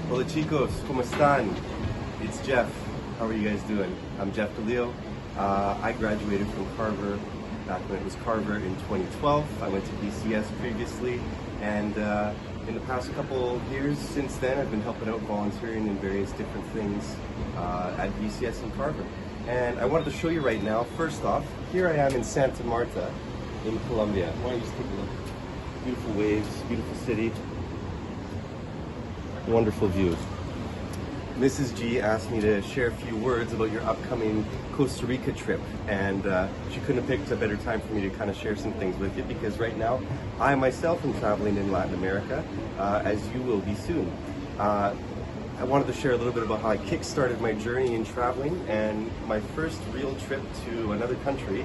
Hola chicos, ¿cómo están? It's Jeff. How are you guys doing? I'm Jeff DeLeo. I graduated from Carver back when it was Carver in 2012. I went to BCS previously, and in the past couple years since then, I've been helping out volunteering in various different things at BCS and Carver. And I wanted to show you right now, first off, here I am in Santa Marta in Colombia. Why don't you just take a look? Beautiful waves, beautiful city, wonderful views. Mrs. G asked me to share a few words about your upcoming Costa Rica trip, and she couldn't have picked a better time for me to kind of share some things with you, because right now I myself am traveling in Latin America, as you will be soon. I wanted to share a little bit about how I kick-started my journey in traveling, and my first real trip to another country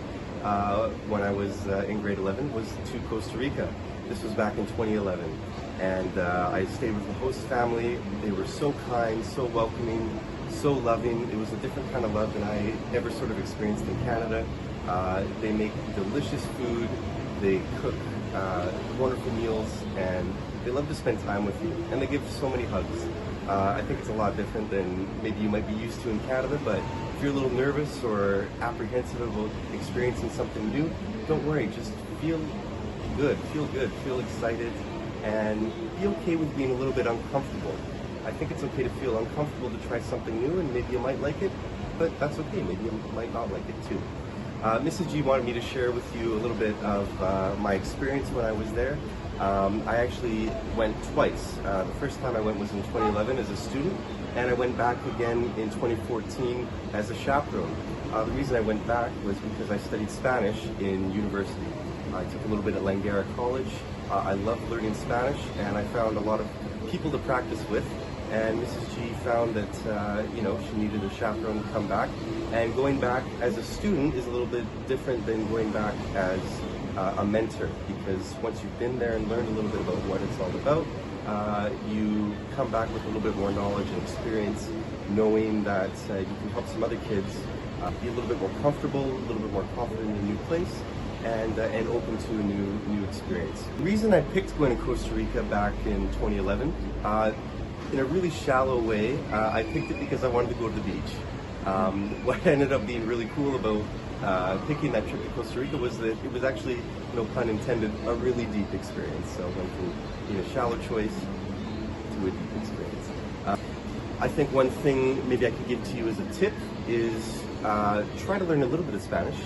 when I was in grade 11 was to Costa Rica. This was back in 2011. And I stayed with a host family. They were so kind, so welcoming, so loving. It was a different kind of love than I ever sort of experienced in Canada. They make delicious food, they cook wonderful meals, and they love to spend time with you. And they give so many hugs. I think it's a lot different than maybe you might be used to in Canada, but if you're a little nervous or apprehensive about experiencing something new, don't worry, just feel good, feel excited, and be okay with being a little bit uncomfortable. I think it's okay to feel uncomfortable to try something new, and maybe you might like it, but that's okay, maybe you might not like it too. Mrs. G wanted me to share with you a little bit of my experience when I was there. I actually went twice. The first time I went was in 2011 as a student, and I went back again in 2014 as a chaperone. The reason I went back was because I studied Spanish in university. I took a little bit at Langara College. I loved learning Spanish, and I found a lot of people to practice with. And Mrs. G found that she needed a chaperone to come back. And going back as a student is a little bit different than going back as a mentor, because once you've been there and learned a little bit about what it's all about, you come back with a little bit more knowledge and experience, knowing that you can help some other kids be a little bit more comfortable, a little bit more confident in a new place, and open to a new experience. The reason I picked going to Costa Rica back in 2011, in a really shallow way, I picked it because I wanted to go to the beach. What ended up being really cool about picking that trip to Costa Rica was that it was actually, no pun intended, a really deep experience. So I went from being a shallow choice to a deep experience. I think one thing maybe I could give to you as a tip is try to learn a little bit of Spanish.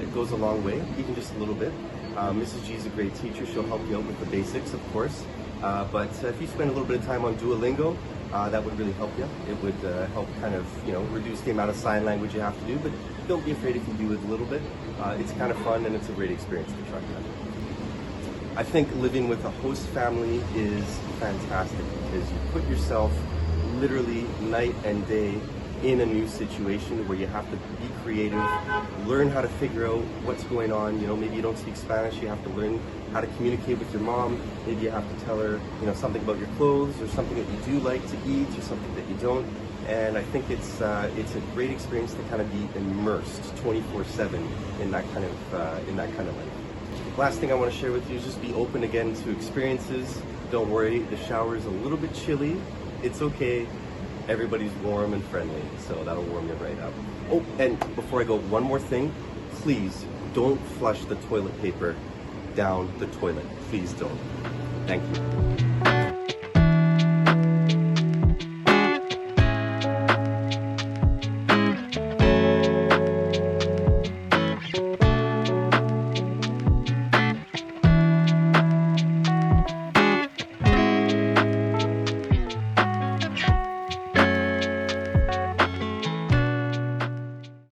It goes a long way, even just a little bit. Mrs. G is a great teacher. She'll help you out with the basics, of course. But if you spend a little bit of time on Duolingo, that would really help you. It would help kind of, reduce the amount of sign language you have to do, but don't be afraid if you do it a little bit. It's kind of fun, and it's a great experience to try that. I think living with a host family is fantastic, because you put yourself literally night and day in a new situation where you have to be creative, learn how to figure out what's going on. Maybe you don't speak Spanish, you have to learn how to communicate with your mom. Maybe you have to tell her, something about your clothes, or something that you do like to eat, or something that you don't. And I think it's a great experience to kind of be immersed 24/7 in that kind of life. Last thing I want to share with you is just be open again to experiences. Don't worry, the shower is a little bit chilly. It's okay. Everybody's warm and friendly, so that'll warm you right up. Oh, and before I go, one more thing. Please don't flush the toilet paper down the toilet. Please don't. Thank you.